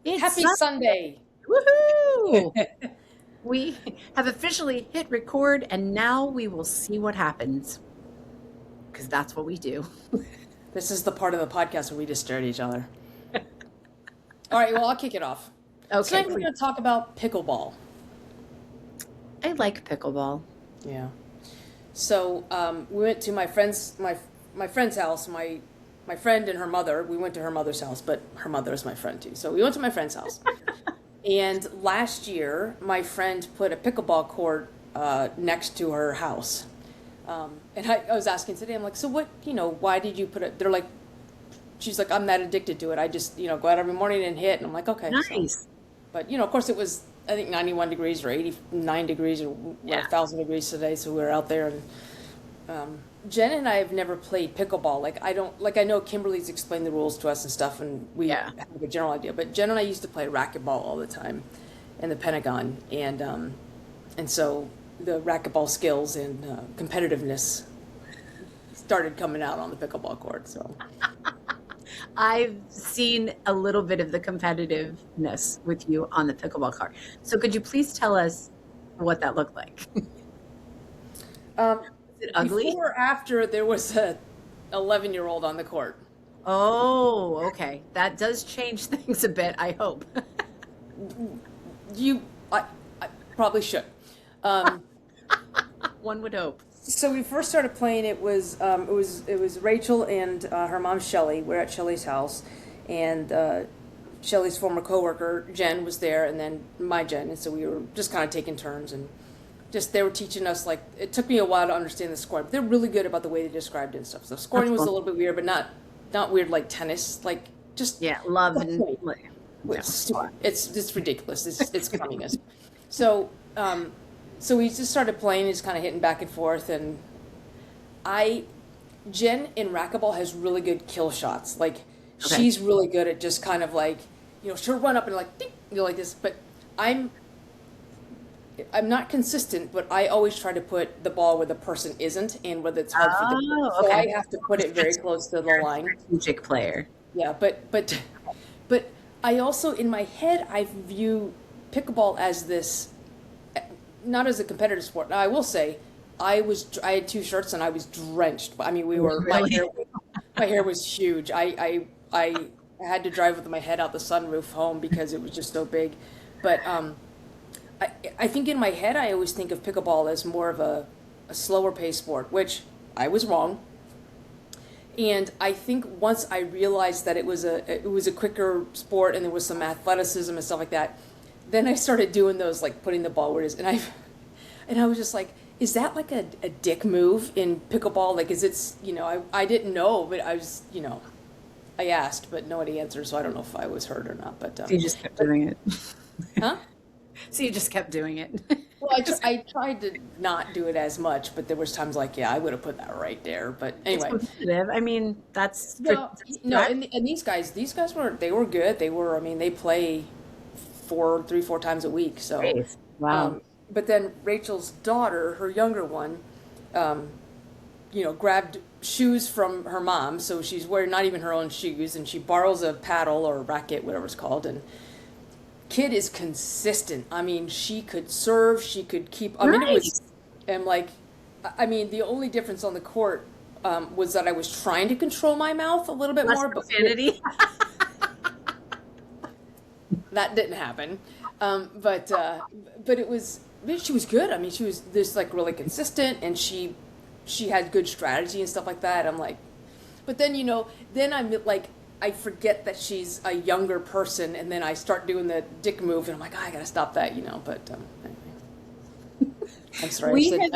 It's Happy Sunday. Woohoo! We have officially hit record, and now we will see what happens. Because that's what we do. This is the part of the podcast where we just stare at each other. All right, well, I'll kick it off. Okay, Tonight we're going to talk about pickleball. I like pickleball. Yeah. So we went to my friend's house. My friend and her mother. We went to her mother's house, but her mother is my friend too. So we went to my friend's house. And last year, my friend put a pickleball court next to her house. And I was asking today, I'm like, so what, why did you put it? They're like, she's like, I'm that addicted to it. I just, go out every morning and hit. And I'm like, okay. Nice. So. But, of course it was, I think 91 degrees or 89 degrees or 1,000 degrees today. So we were out there and Jen and I have never played pickleball. I know Kimberly's explained the rules to us and stuff, and we have a general idea. But Jen and I used to play racquetball all the time in the Pentagon, and so the racquetball skills and competitiveness started coming out on the pickleball court. So I've seen a little bit of the competitiveness with you on the pickleball court. So could you please tell us what that looked like? Is it ugly? Before or after there was a 11-year-old on the court. Oh, okay. That does change things a bit, I hope. I probably should. One would hope. So we first started playing. It was Rachel and her mom Shelly. We're at Shelly's house, and Shelly's former coworker Jen was there, and then my Jen, and so we were just kind of taking turns and. They were teaching us, it took me a while to understand the scoring, but they're really good about the way they described it and stuff. So scoring was a little bit weird, but not weird like tennis, love and it's ridiculous. It's communist. So we just started playing, just kind of hitting back and forth, and Jen in racquetball has really good kill shots. She's really good at just kind of she'll run up and ding, like this, but I'm not consistent, but I always try to put the ball where the person isn't and where it's hard for them. So I have to put it very close to the line. Strategic player. Yeah, but I also, in my head, I view pickleball as this, not as a competitive sport. Now, I will say, I had 2 shirts and I was drenched. I mean, my hair was huge. I had to drive with my head out the sunroof home because it was just so big. But, I think in my head I always think of pickleball as more of a slower paced sport, which I was wrong. And I think once I realized that it was a quicker sport and there was some athleticism and stuff like that, then I started doing those, putting the ball where it is. And I was just like, is that like a dick move in pickleball? Is it, I didn't know, but I was, I asked, but nobody answered, so I don't know if I was hurt or not. But you just kept doing it. Huh? So you just kept doing it. Well, I tried to not do it as much, but there was times I would have put that right there. But anyway, it's competitive. I mean, that's no. And these guys were good. They play 3-4 times a week. So wow. But then Rachel's daughter, her younger one, grabbed shoes from her mom, so she's wearing not even her own shoes, and she borrows a paddle or a racket, whatever it's called, and. Kid is consistent. I mean, she could serve, she could keep. I mean, it was, and the only difference on the court was that I was trying to control my mouth a little bit more. Profanity. That didn't happen. But it was. She was good. I mean, she was just really consistent, and she had good strategy and stuff like that. I'm like, but then then I'm I forget that she's a younger person, and then I start doing the dick move, and I'm like, I gotta stop that, But anyway. I'm sorry.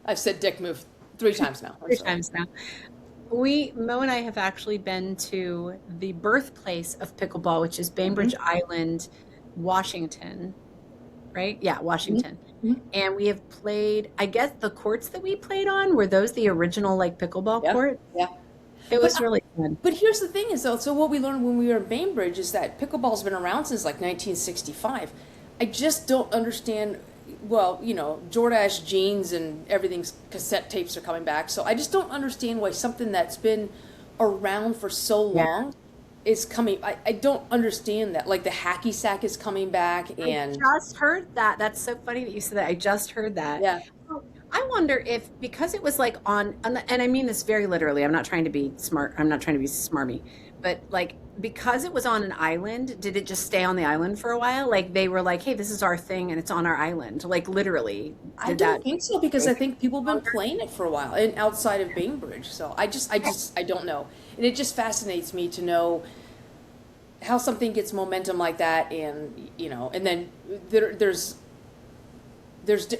I've said dick move 3 times now. Mo and I have actually been to the birthplace of pickleball, which is Bainbridge Island, Washington. Right? Yeah, Washington. Mm-hmm. And we have played. I guess the courts that we played on were those the original pickleball courts. Yeah. It was really fun. But here's the thing is, though, so what we learned when we were in Bainbridge is that pickleball's been around since 1965. I just don't understand, Jordache jeans and everything's cassette tapes are coming back. So I just don't understand why something that's been around for so long is coming. I don't understand that. Like the hacky sack is coming back, I and just heard that. That's so funny that you said that. I just heard that. yeah, Well, I wonder if because it was like and I mean this very literally. I'm not trying to be smart. I'm not trying to be smarmy, but like because it was on an island, did it just stay on the island for a while? Like they were like, "Hey, this is our thing, and it's on our island." Like literally, I did don't that? think so because I think people have been playing it for a while and outside of Bainbridge. So I don't know, and it just fascinates me to know how something gets momentum like that, and and then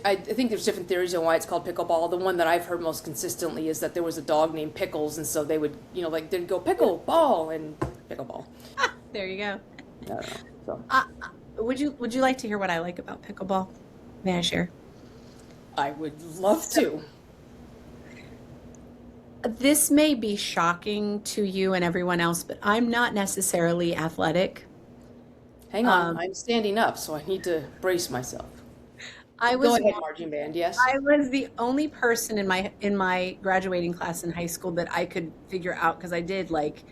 I think there's different theories on why it's called pickleball. The one that I've heard most consistently is that there was a dog named Pickles, and so they would, like they'd go pickle ball and pickleball. There you go. I don't know. So Would you like to hear what I like about pickleball? May I share? I would love to. This may be shocking to you and everyone else, but I'm not necessarily athletic. Hang on, I'm standing up, so I need to brace myself. I Go was ahead, marching band. Yes. I was the only person in my graduating class in high school that I could figure out because I did like,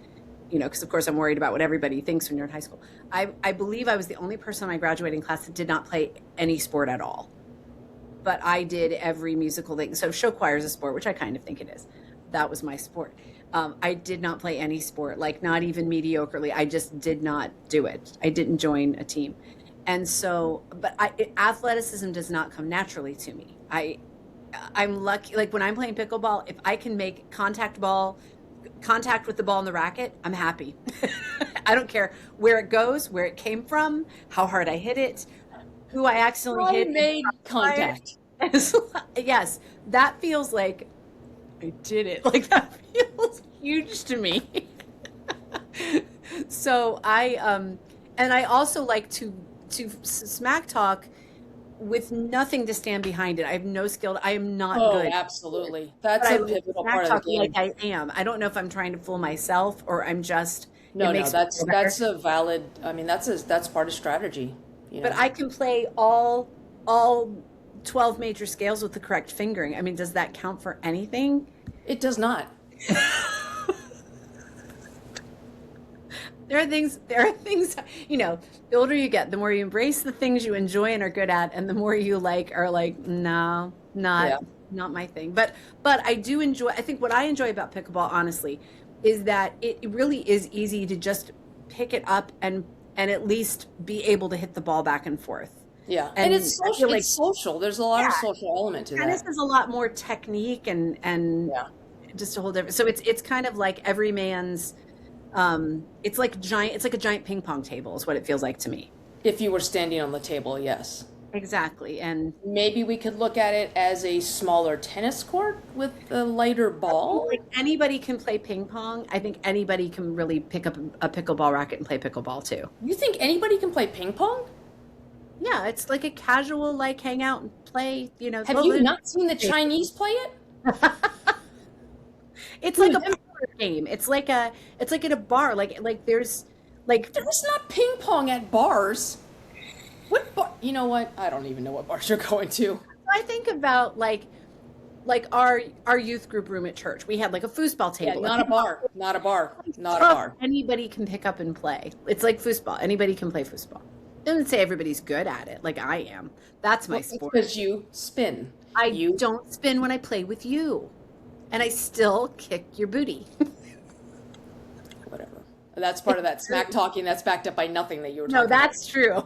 because of course I'm worried about what everybody thinks when you're in high school. I believe I was the only person in my graduating class that did not play any sport at all. But I did every musical thing. So show choir is a sport, which I kind of think it is. That was my sport. I did not play any sport, like not even mediocrely. I just did not do it. I didn't join a team. And so, but athleticism does not come naturally to me. I'm lucky. Like when I'm playing pickleball, if I can make contact with the ball and the racket, I'm happy. I don't care where it goes, where it came from, how hard I hit it, who I accidentally hit. Made contact. Yes, that feels like I did it. Like that feels huge to me. So and I also like to smack talk with nothing to stand behind it. I have no skill. I am not good. Oh, absolutely. That's But I a like pivotal smack part of talk the game. like I am. I don't know if I'm trying to fool myself or I'm just. No, it makes me that's feel better. that's a valid. I mean, that's part of strategy. But I can play all 12 major scales with the correct fingering. I mean, does that count for anything? It does not. There are things, the older you get, the more you embrace the things you enjoy and are good at, and the more you are like, no, not my thing. But I do enjoy, I think what I enjoy about pickleball, honestly, is that it really is easy to just pick it up and at least be able to hit the ball back and forth. Yeah, And and it's I feel social. like It's social. There's a lot of social element to tennis that. is a lot more technique and Yeah. just a whole different. So it's kind of like every man's. It's like a giant ping pong table is what it feels like to me. If you were standing on the table, yes. Exactly, and Maybe we could look at it as a smaller tennis court with a lighter ball. like anybody can play ping pong. I think anybody can really pick up a pickleball racket and play pickleball too. You think anybody can play ping pong? Yeah, it's like a casual hang out and play. Have you not seen the Chinese play it? It's like a parlor game. It's like at a bar. Like there's There's not ping pong at bars. What bar? You know what? I don't even know what bars you're going to. I think about like our youth group room at church. We had like a foosball Yeah, table. not a bar. Not a bar. Not a bar. Anybody can pick up and play. It's like foosball. Anybody can play foosball. Doesn't say everybody's good at it, like I am. That's my sport. Because you spin. I don't spin when I play with you, and I still kick your booty. Whatever. That's part of that smack talking that's backed up by nothing that you were No, talking about. that's true.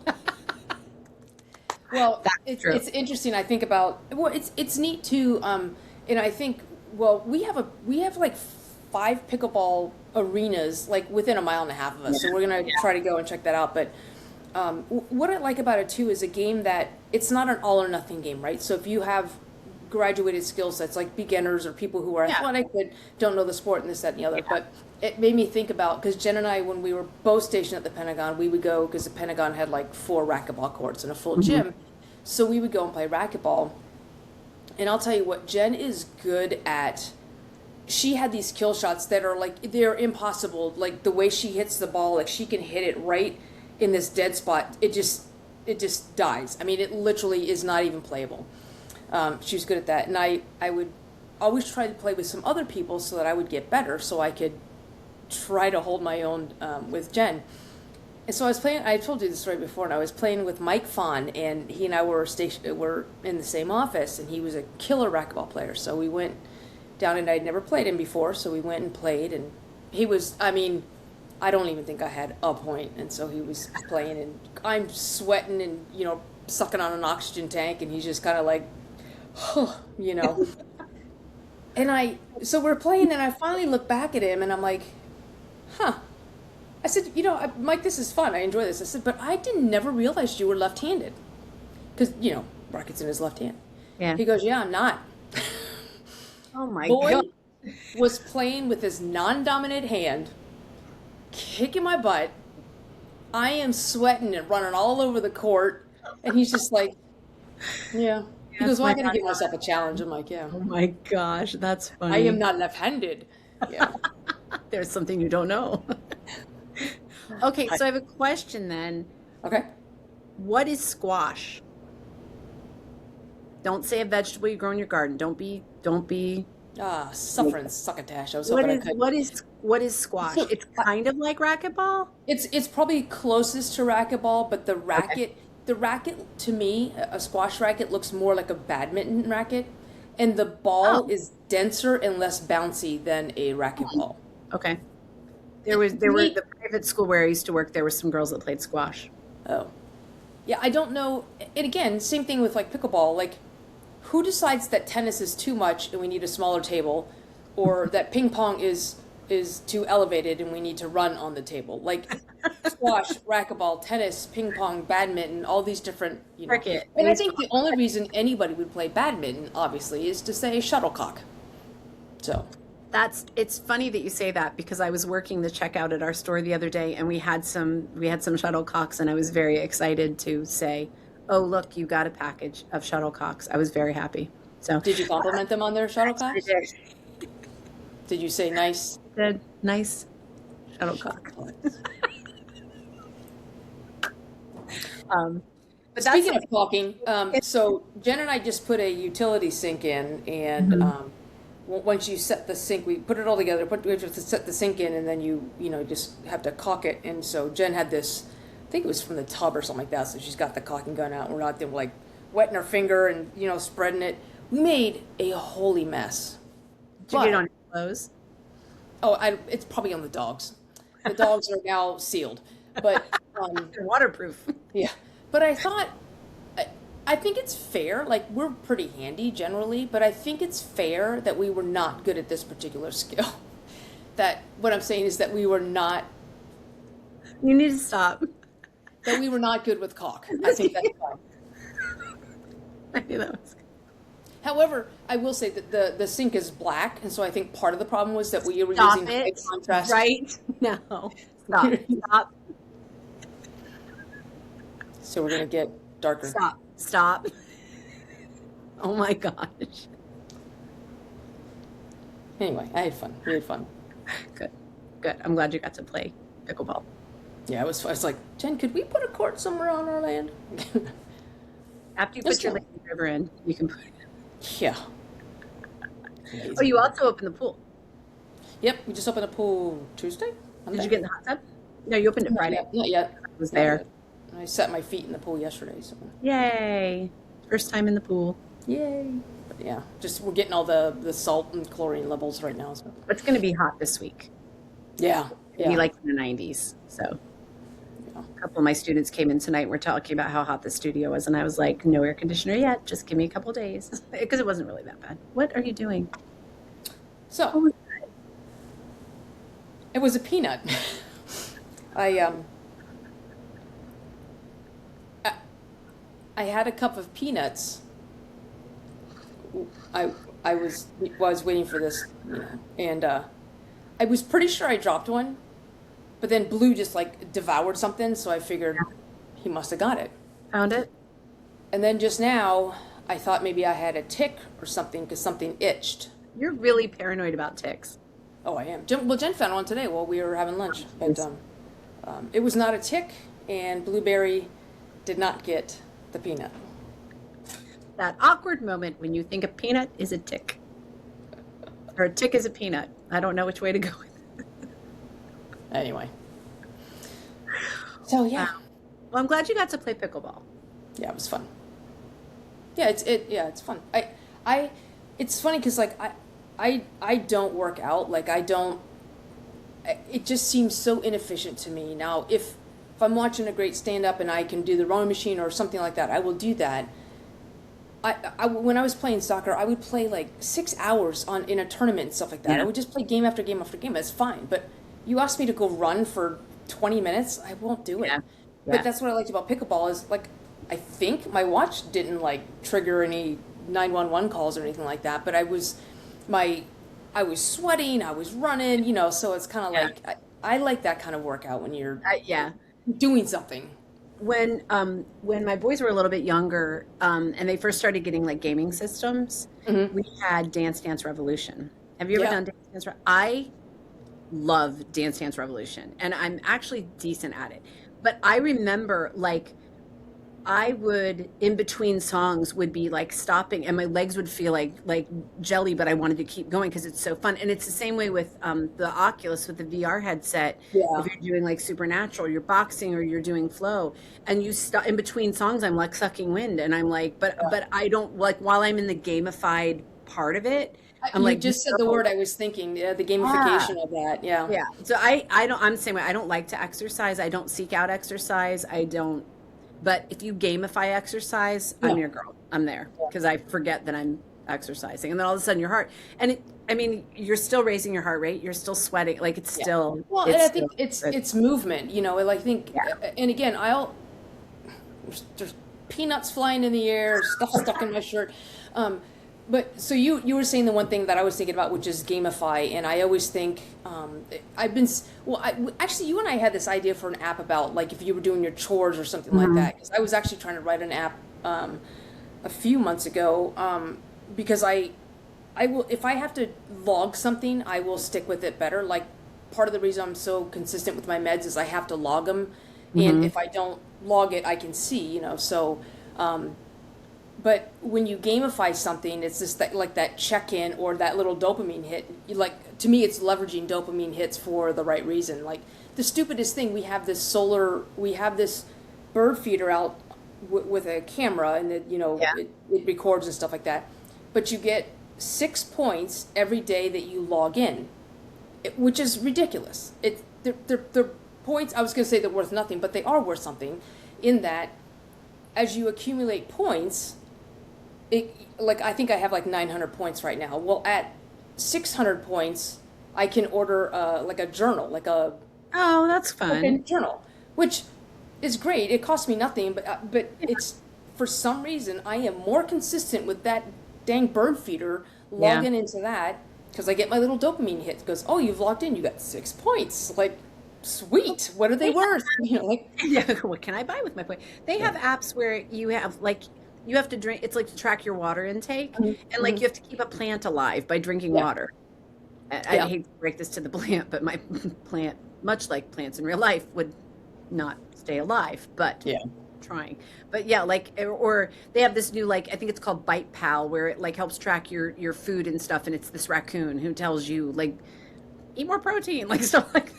Well, That's true. it's interesting. I think about it's neat too, and I think we have like 5 pickleball arenas like within a mile and a half of us. So we're gonna try to go and check that out. But what I like about it too is a game that it's not an all or nothing game, right? So if you have graduated skill sets like beginners or people who are athletic but don't know the sport and this, that, and the other. But it made me think about, because Jen and I, when we were both stationed at the Pentagon, we would go, because the Pentagon had like 4 racquetball courts and a full gym. So we would go and play racquetball. And I'll tell you what, Jen is good at. She had these kill shots that are like, they're impossible. Like the way she hits the ball, like she can hit it right in this dead spot. It just dies. I mean, it literally is not even playable. She was good at that. And I would always try to play with some other people so that I would get better, so I could try to hold my own with Jen. And so I was playing. I told you this story before, and I was playing with Mike Fawn, and he and I were in the same office, and he was a killer racquetball player. So we went down, and I'd never played him before, so we went and played, and he was. I mean, I don't even think I had a point, and so he was playing, and I'm sweating and sucking on an oxygen tank, and he's just kind of like, And so we're playing, and I finally look back at him, and I'm like, huh. I said, Mike, this is fun. I enjoy this. I said, but I never realized you were left-handed. Because, racket's in his left hand. Yeah. He goes, yeah, I'm not. Oh my Boy God. was playing with his non-dominant hand, kicking my butt. I am sweating and running all over the court. And he's just like, yeah. He goes, well, I got to give myself a challenge. I'm like, yeah. Oh my gosh, that's funny. I am not left-handed. Yeah. There's something you don't know. Okay, so I have a question then. Okay. What is squash? Don't say a vegetable you grow in your garden. Don't be. Suffering succotash. I was hoping I could. What is squash? It's kind of like racquetball? It's probably closest to racquetball, but the racket to me, a squash racket looks more like a badminton racket, and the ball is denser and less bouncy than a racquetball. Okay. There were the private school where I used to work, there were some girls that played squash. Oh. Yeah, I don't know. And again, same thing with like pickleball. Like, who decides that tennis is too much and we need a smaller table, or that ping pong is too elevated and we need to run on the table? Like squash, racquetball, tennis, ping pong, badminton, all these different, Cricket. And I think the only reason anybody would play badminton, obviously, is to say shuttlecock. So It's funny that you say that, because I was working the checkout at our store the other day, and we had some shuttlecocks, and I was very excited to say, "Oh, look, you got a package of shuttlecocks." I was very happy. So did you compliment them on their shuttlecocks? I did. Did you say nice? I did. Nice shuttlecock. But speaking of caulking, so Jen and I just put a utility sink in, and once you set the sink, we put it all together. We have to set the sink in, and then you just have to caulk it. And so Jen had this, I think it was from the tub or something like that. So she's got the caulking gun out. And we're out there like wetting her finger and spreading it. We made a holy mess. Did you get it on your clothes? Oh, it's probably on the dogs. The dogs are now sealed, but they're waterproof. Yeah, but I thought. I think it's fair, like we're pretty handy generally, but I think it's fair that we were not good at this particular skill. That what I'm saying is that we were not. You need to stop. That we were not good with caulk. I think that's fine. I knew that was good. However, I will say that the sink is black, and so I think part of the problem was that we were Stop using it. high contrast. Right? No. Stop. So we're gonna get darker. Stop. Oh my gosh. Anyway, I had fun. We had fun. Good. I'm glad you got to play pickleball. Yeah, I was like, Jen, could we put a court somewhere on our land? After you put your Lake River in, you can put it in. Yeah. Oh, you also opened the pool. Yep, we just opened the pool Tuesday. Did you get in the hot tub? No, you opened it Friday. Not yet. I was there. I set my feet in the pool yesterday. So. Yay. First time in the pool. Yay. But yeah, just we're getting all the salt and chlorine levels right now. So. It's going to be hot this week. Yeah. It'll be like in the 90s. So a couple of my students came in tonight and were talking about how hot the studio was. And I was like, no air conditioner yet. Just give me a couple days. Because it wasn't really that bad. What are you doing? So it was a peanut. I had a cup of peanuts. I was waiting for this, and I was pretty sure I dropped one, but then Blue just like devoured something, so I figured he must have got it. Found it? And then just now, I thought maybe I had a tick or something because something itched. You're really paranoid about ticks. Oh, I am. Jen found one today while we were having lunch, but it was not a tick, and Blueberry did not get the peanut. That awkward moment when you think a peanut is a tick. Or a tick is a peanut. I don't know which way to go with it. Anyway, so Wow. yeah, Well, I'm glad you got to play pickleball. yeah, it was fun. Yeah, it's fun. I it's funny because like I don't work out. Like I don't. It just seems so inefficient to me. Now, if I'm watching a great stand up and I can do the rowing machine or something like that, I will do that. When I was playing soccer, I would play like 6 hours on in a tournament and stuff like that. I Yeah. would just play game after game after game. That's fine. But you ask me to go run for 20 minutes, I won't do it. Yeah. But Yeah. that's what I liked about pickleball is like I think my watch didn't like trigger any 911 calls or anything like that. But my I was sweating, I was running, so it's kind of Yeah. like I like that kind of workout when you're Yeah. doing something. When my boys were a little bit younger, and they first started getting like gaming systems, we had Dance Dance Revolution. Have you ever Yeah. done Dance Dance? I love Dance Dance Revolution, and I'm actually decent at it. But I remember like I would in between songs would be like stopping and my legs would feel like jelly, but I wanted to keep going because it's so fun. And it's the same way with the Oculus with the VR headset. Yeah. If you're doing like Supernatural, you're boxing or you're doing flow, and you stop in between songs, I'm like sucking wind, and I'm like, but I don't like while I'm in the gamified part of it. I'm You like, just said the no. word I was thinking. Yeah, the Yeah. gamification of that. Yeah. Yeah. So I don't, I'm the same way. I don't like to exercise. I don't seek out exercise. I don't, but if you gamify exercise, Yeah. I'm your girl. I'm there because I forget that I'm exercising. And then all of a sudden your heart, and I mean, you're still raising your heart rate. You're still sweating. Like Yeah. Well, and it's I still think it's good. it's movement, and I think, Yeah. and again, there's peanuts flying in the air, stuff stuck in my shirt. But so you were saying the one thing that I was thinking about, which is gamify, and I always think I've been actually you and I had this idea for an app about like if you were doing your chores or something like that, because I was actually trying to write an app a few months ago because I will if I have to log something, I will stick with it better. Like part of the reason I'm so consistent with my meds is I have to log them, and if I don't log it, I can see. So. But when you gamify something, it's just like that check-in or that little dopamine hit. To me, it's leveraging dopamine hits for the right reason. Like the stupidest thing, we have this bird feeder out with a camera, and Yeah. it records and stuff like that. But you get 6 points every day that you log in, which is ridiculous. They're points. I was going to say they're worth nothing, but they are worth something, in that as you accumulate points. Like I think I have like 900 points right now. Well, at 600 points, I can order like a journal, like a Oh, that's fun. journal, which is great. It costs me nothing, but Yeah. it's for some reason I am more consistent with that dang bird feeder Yeah. logging into that because I get my little dopamine hit. It goes, oh, you've logged in. You got 6 points. Like, sweet. What are they worth? Like. Yeah, what can I buy with my point? They have apps where you have like you have to drink. It's like to track your water intake, and like you have to keep a plant alive by drinking Yeah. water. I Yeah. hate to break this to the plant, but my plant, much like plants in real life, would not stay alive. But Yeah. trying. But yeah, like or they have this new like I think it's called Bite Pal where it like helps track your food and stuff, and it's this raccoon who tells you like eat more protein, like stuff like that.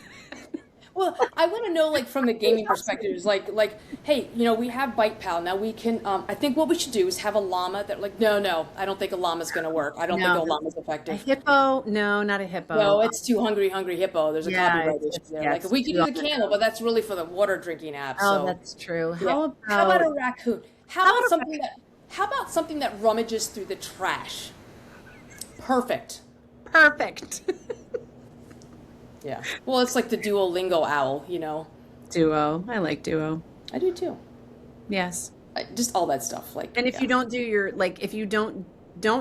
Well, I want to know, like, from the gaming perspective, is like, hey, we have Bite Pal now. We can. I think what we should do is have a llama that, like, no, I don't think a llama's going to work. I don't think a No, llama's a effective. hippo? No, not a hippo. No, it's too hungry hippo. There's a Yeah, copyright issue there. yeah, Like, if we could too do on the the camel, but that's really for the water drinking app. Oh, So, that's true. yeah. How about a raccoon? How about How about something that rummages through the trash? Perfect. perfect Yeah. Well, it's like the Duolingo owl. duo? I like duo. I do too. Yes. Just all that stuff. Like, And if yeah. you don't do your like if you don't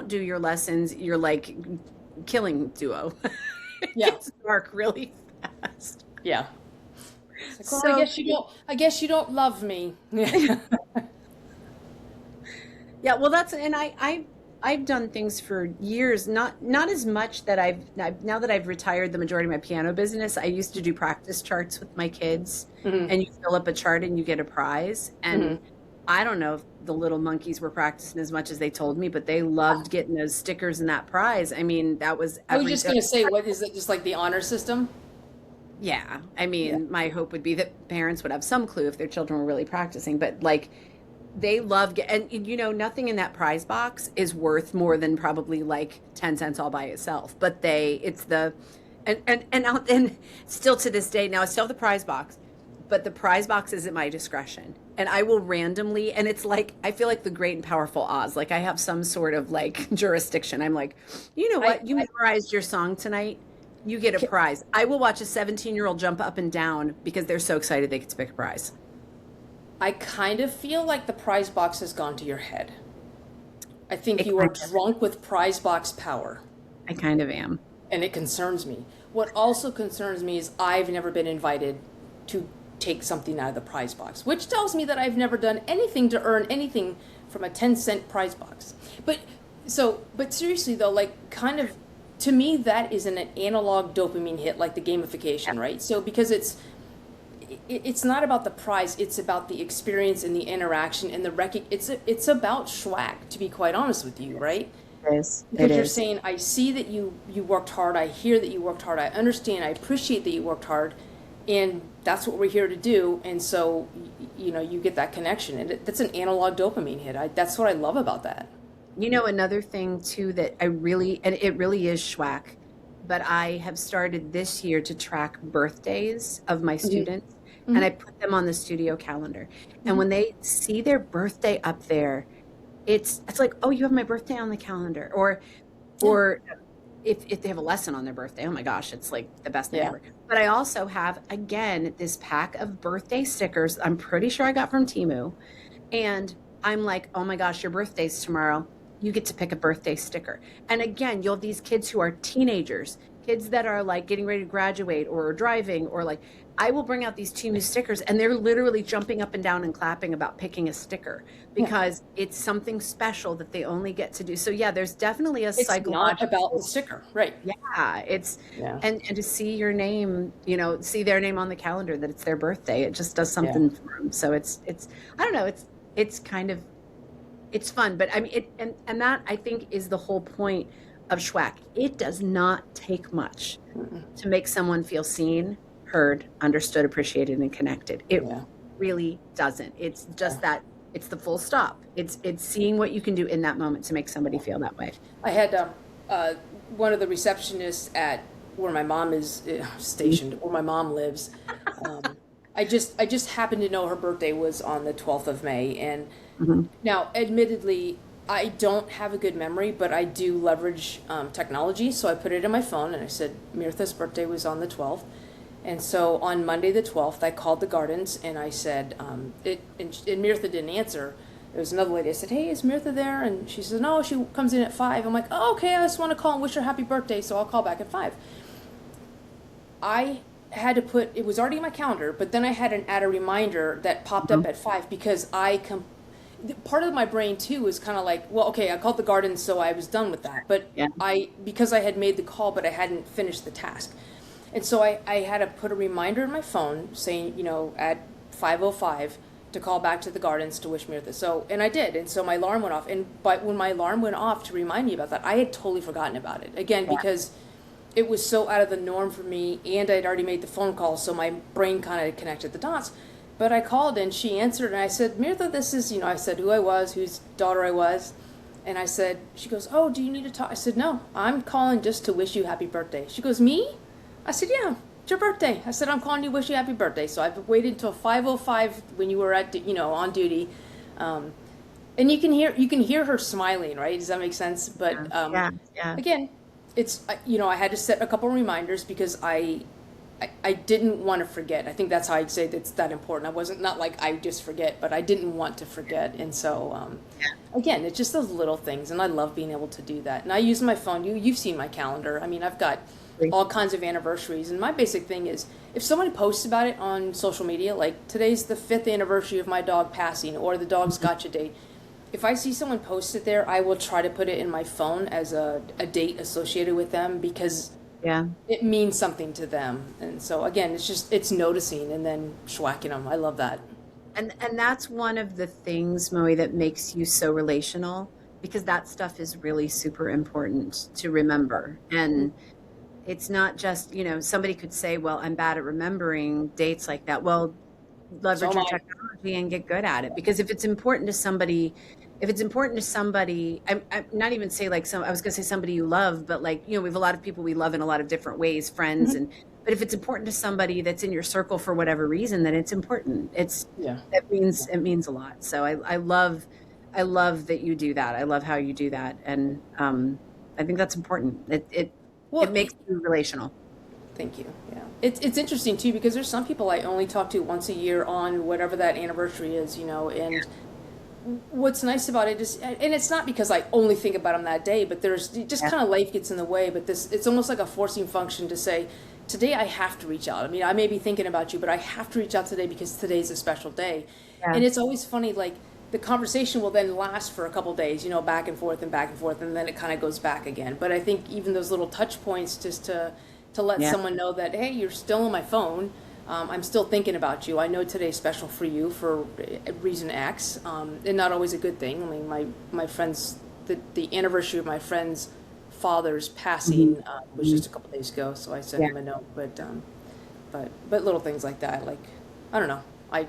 do your lessons, you're like killing duo. It Yeah. gets dark really fast. Yeah. It's like, So I guess you don't love me. Yeah. yeah, well that's and I've done things for years, not as much that now that I've retired the majority of my piano business. I used to do practice charts with my kids, and you fill up a chart and you get a prize. And I don't know if the little monkeys were practicing as much as they told me, but they loved getting those stickers and that prize. I mean, that was I was just every gonna say, what is it? Just like the honor system? Yeah. I Yeah. mean, my hope would be that parents would have some clue if their children were really practicing, but like they love and nothing in that prize box is worth more than probably like 10 cents all by itself, but it's the and still to this day now I still have the prize box, but the prize box is at my discretion, and I will randomly, and it's like I feel like the great and powerful Oz, like I have some sort of like jurisdiction. I'm like, you know I, what, you I memorized your song tonight, you get a prize. I will watch a 17-year-old jump up and down because they're so excited they get to pick a prize. I kind of feel like the prize box has gone to your head. I think It you are kind of, drunk with prize box power, I kind of am. and it concerns me. What also concerns me is I've never been invited to take something out of the prize box, which tells me that I've never done anything to earn anything from a 10-cent prize box. But but seriously though, like kind of to me that is an analog dopamine hit, like the gamification, right? So because it's not about the prize, it's about the experience and the interaction and it's about schwack, to be quite honest with you, right? It is. It Because you're is. saying, I see that you worked hard, I hear that you worked hard, I understand, I appreciate that you worked hard, and that's what we're here to do. And so you get that connection, and that's an analog dopamine hit. That's what I love about that. Another thing too that and it really is schwack, but I have started this year to track birthdays of my Mm-hmm. students, and I Mm-hmm. put them on the studio calendar. And Mm-hmm. when they see their birthday up there, it's like, oh, you have my birthday on the calendar. Yeah. Or if they have a lesson on their birthday, oh my gosh, it's like the best thing Yeah. ever. But I also have, again, this pack of birthday stickers I'm pretty sure I got from Timu. And I'm like, oh my gosh, your birthday's tomorrow. You get to pick a birthday sticker. And again, you'll have these kids who are teenagers, kids that are like getting ready to graduate or driving, or like, I will bring out these Timu stickers and they're literally jumping up and down and clapping about picking a sticker Yeah. because it's something special that they only get to do. So yeah, there's definitely a It's not about the psychological, sticker, right? yeah, it's, Yeah. and to see your name, see their name on the calendar that it's their birthday, it just does Yeah. something for them. So I don't know, it's kind of, it's fun, but I mean, and that I think is the whole point of Schwack. It does not take much to make someone feel seen, heard, understood, appreciated, and connected. It Yeah. really doesn't. It's just that it's the full stop. It's seeing what you can do in that moment to make somebody feel that way. I had uh, one of the receptionists at where my mom is stationed, where my mom lives. Um, I just happened to know her birthday was on the 12th of May, and Mhm. now, admittedly, I don't have a good memory, but I do leverage technology. So I put it in my phone and I said, Mirtha's birthday was on the 12th. And so on Monday the 12th, I called the gardens and I said, and Mirtha didn't answer. There was another lady. I said, hey, is Mirtha there? And she said, no, she comes in at 5. I'm like, oh, okay, I just want to call and wish her happy birthday, so I'll call back at 5. I had to put, it was already in my calendar, but then I had an add a reminder that popped up Mhm. at 5 because part of my brain too was kind of like, well, okay, I called the garden, so I was done with that. But Yeah. because I had made the call, but I hadn't finished the task. And so I had to put a reminder in my phone saying, at 5:05 to call back to the gardens to wish Mirtha. So, and I did. And so my alarm went off. But when my alarm went off to remind me about that, I had totally forgotten about it. Again, Yeah. because it was so out of the norm for me and I'd already made the phone call, so my brain kind of connected the dots. But I called and she answered and I said, Mirtha, this is, I said who I was, whose daughter I was. And I said, she goes, oh, do you need to talk? I said, no, I'm calling just to wish you happy birthday. She goes, me? I said, yeah, it's your birthday. I said, I'm calling you to wish you happy birthday. So I've waited until 5:05 when you were on duty. And you can hear her smiling, right? Does that make sense? But Yeah. Yeah. again, I had to set a couple reminders because I didn't want to forget. I think that's how I'd say that's that important. I wasn't not like I just forget, but I didn't want to forget. And so again, it's just those little things, and I love being able to do that. And I use my phone. You've seen my calendar. I mean, I've got all kinds of anniversaries, and my basic thing is if someone posts about it on social media, like today's the 5th anniversary of my dog passing, or the dog's gotcha day. If I see someone post it there, I will try to put it in my phone as a date associated with them because Yeah. it means something to them. And so again, it's noticing and then schwacking them. I love that. And that's one of the things, Moe, that makes you so relational, because that stuff is really super important to remember. And it's not just, somebody could say, well, I'm bad at remembering dates like that. Well, So leverage am your I. technology and get good at it. Because if it's important to somebody, I'm not even say like I was going to say somebody you love, but like, we have a lot of people we love in a lot of different ways, friends. Mhm. But if it's important to somebody that's in your circle for whatever reason, then it's important. Yeah. It means a lot. So I love that you do that. I love how you do that. And, I think that's important. It Well, makes you relational. thank you. Yeah. It's interesting too because there's some people I only talk to once a year on whatever that anniversary is, and what's nice about it is, and it's not because I only think about them that day, but there's just Yeah. kind of life gets in the way. But it's almost like a forcing function to say, today I have to reach out. I mean, I may be thinking about you, but I have to reach out today because today's a special day. Yeah. And it's always funny, like the conversation will then last for a couple days, back and forth and back and forth, and then it kind of goes back again. But I think even those little touch points just to let Yeah. someone know that, hey, you're still on my phone. I'm still thinking about you. I know today's special for you for reason X, and not always a good thing. I mean, my friends, the anniversary of my friend's father's passing was just a couple days ago, so I sent Yeah. him a note. But little things like that, like I don't know, I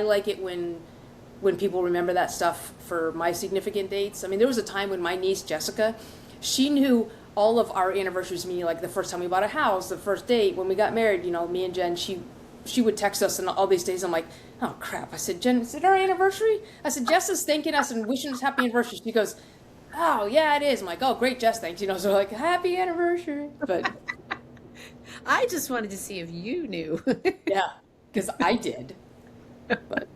like it when people remember that stuff for my significant dates. I mean, there was a time when my niece Jessica, she knew all of our anniversaries, meaning like the first time we bought a house, the first date, when we got married, me and Jen, she would text us and all these days. I'm like, oh crap. I said, Jen, is it our anniversary? I said, Jess is thanking us and wishing us happy anniversary. She goes, oh yeah, it is. I'm like, oh great, Jess, thanks. So we're like, happy anniversary. But I just wanted to see if you knew. yeah, because I did. But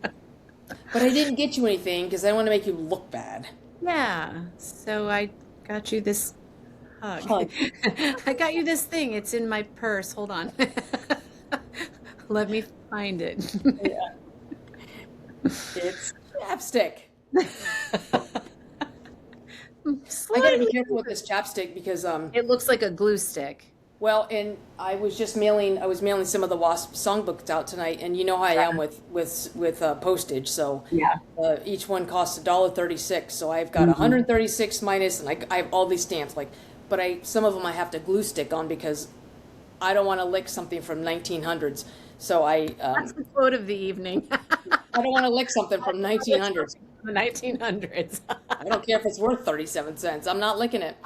I didn't get you anything because I didn't want to make you look bad. Yeah. So I got you this hug. Hug. I got you this thing. It's in my purse. Hold on. Let me find it. Yeah. It's chapstick. I gotta be Slightly. careful with this chapstick because It looks like a glue stick. well, and I was mailing some of the Wasp songbooks out tonight, and you know how I am with postage. So Yeah. each one costs $1.36. So I've got 136 minus, and I have all these stamps. But some of them I have to glue stick on because I don't want to lick something from 1900s. So That's the quote of the evening. I don't want to lick something from 1900s. The 1900s. I don't care if it's worth 37 cents. I'm not licking it.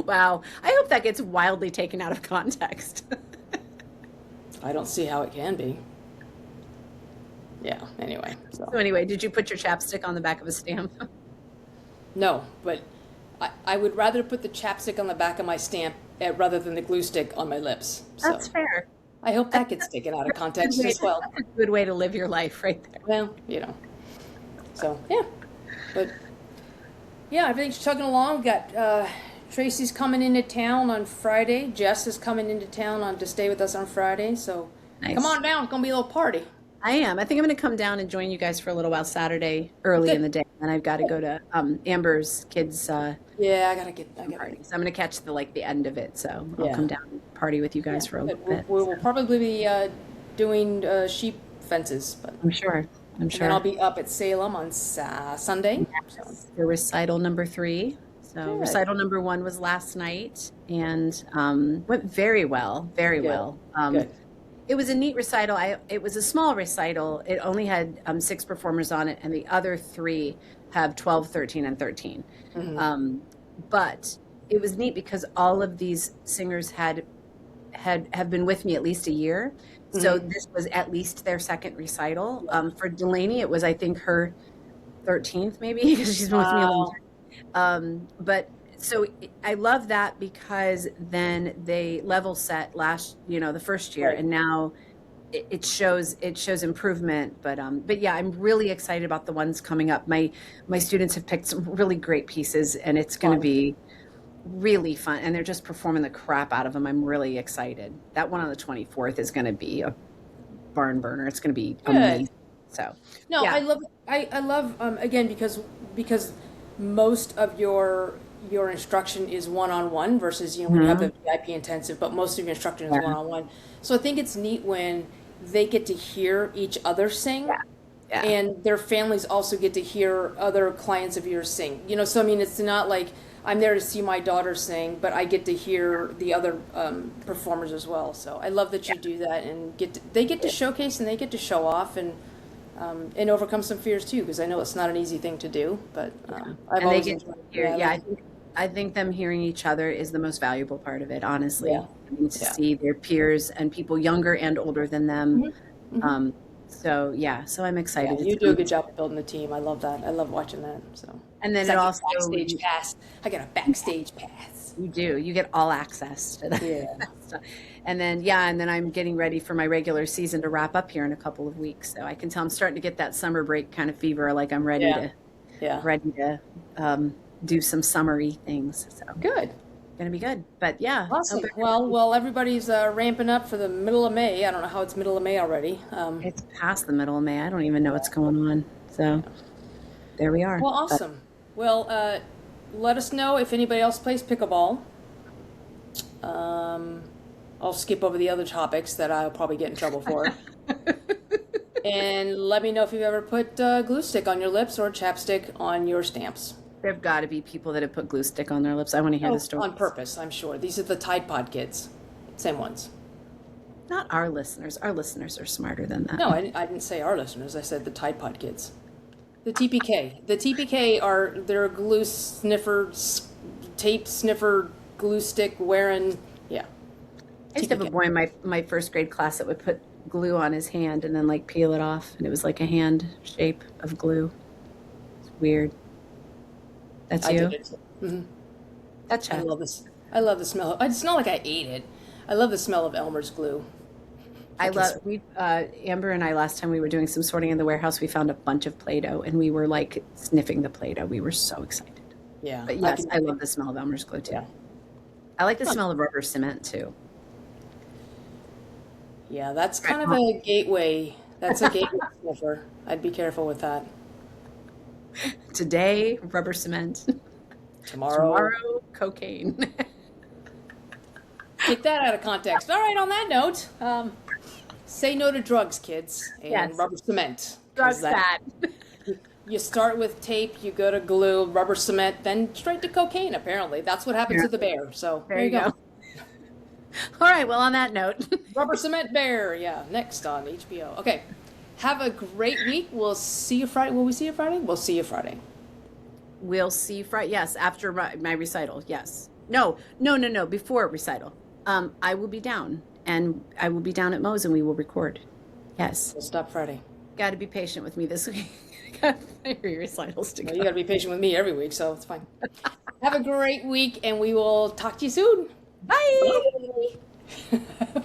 Wow. I hope that gets wildly taken out of context. I don't see how it can be. Yeah. Anyway. So anyway, did you put your chapstick on the back of a stamp? No, but I would rather put the chapstick on the back of my stamp rather than the glue stick on my lips. So That's fair. I hope that gets taken out of context as well. That's a good way to live your life right there. Well, So, yeah. But, yeah, everything's chugging along. We got Tracy's coming into town on Friday. Jess is coming into town to stay with us on Friday. So, Nice. come on down. It's going to be a little party. I am. I think I'm going to come down and join you guys for a little while Saturday early Good. in the day. And I've got to go to Amber's kids' Yeah, I got to party. So I'm going to catch the end of it. So I'll Yeah. come down and party with you guys for a little bit. We'll probably be doing sheep fences, but I'm sure. and then I'll be up at Salem on Sunday. So, For recital number 3. So Good. recital number 1 was last night and went very well. Very Good. well. Good. It was a neat recital. It was a small recital. It only had 6 performers on it, and the other 3 have 12, 13, and 13. But it was neat because all of these singers have been with me at least a year. So this was at least their second recital. For Delaney, it was, I think, her 13th maybe because she's been with me a long time. But so I love that because then they level set the first year, Right. and now it shows improvement. But yeah, I'm really excited about the ones coming up. My students have picked some really great pieces, and it's going to Fun. be really fun. And they're just performing the crap out of them. I'm really excited. That one on the 24th is going to be a barn burner. It's going to be amazing. So No, yeah. I love again because most of your instruction is one-on-one versus when you have the VIP intensive, but most of your instruction is one-on-one. So I think it's neat when they get to hear each other sing. Yeah. And their families also get to hear other clients of yours sing. So I mean, it's not like I'm there to see my daughter sing, but I get to hear the other performers as well. So I love that you do that, and they get to showcase and they get to show off and overcome some fears too, because I know it's not an easy thing to do. But I've And they always get to enjoyed hear, that. yeah, I think them hearing each other is the most valuable part of it, honestly. Yeah. I mean, to Yeah. see their peers and people younger and older than them. Mhm. So yeah, so I'm Yeah, excited. you do a good job of building the team. I love that. I love watching that. So, And then 'cause it I get also, backstage pass. I got a backstage pass. you get all access to that Yeah. stuff. And then, and then I'm getting ready for my regular season to wrap up here in a couple of weeks. So I can tell I'm starting to get that summer break kind of fever, like I'm ready Yeah. Yeah. do some summery things. So Good. gonna be good. But yeah. Awesome. Okay. Well, everybody's ramping up for the middle of May. I don't know how it's middle of May already. It's past the middle of May. I don't even know what's going on. So there we are. Well, awesome. Well, let us know if anybody else plays pickleball. I'll skip over the other topics that I'll probably get in trouble for. And let me know if you've ever put glue stick on your lips or chapstick on your stamps. There've got to be people that have put glue stick on their lips. I want to hear the story. On purpose, I'm sure. These are the Tide Pod kids. Same ones. Not our listeners. Our listeners are smarter than that. No, I didn't say our listeners. I said the Tide Pod kids. The TPK. The TPK they're glue sniffer, tape sniffer, glue stick wearing. Yeah. I used to have a boy in my first grade class that would put glue on his hand and then like peel it off, and it was like a hand shape of glue. It's weird. That's you? I did it. Mm-hmm. That's I love this. I love the smell. It's not like I ate it. I love the smell of Elmer's glue. Amber and I, last time we were doing some sorting in the warehouse, we found a bunch of Play-Doh and we were like sniffing the Play-Doh. We were so excited. Yeah. But yes, I love the smell of Elmer's glue too. Yeah. I like the smell of rubber cement too. Yeah, that's kind of a gateway. That's a gateway sniffer. I'd be careful with that. Today, rubber cement. Tomorrow, cocaine. take that out of context. All right, on that note, say no to drugs, kids, and Yes. rubber cement. Drugs bad. You start with tape, you go to glue, rubber cement, then straight to cocaine, apparently. That's what happened to the bear. So there you go. All right, well, on that note. Rubber cement bear, yeah, next on HBO. Okay, have a great week. We'll see you Friday. Will we see you Friday? We'll see you Friday. We'll see you Friday. Yes, after my recital. Yes. No. Before recital. I will be down, and I will be down at Moe's, and we will record. Yes. We'll stop Friday. Got to be patient with me this week. Got your recitals to go. Well, you got to be patient with me every week, so it's fine. Have a great week, and we will talk to you soon. Bye. Bye.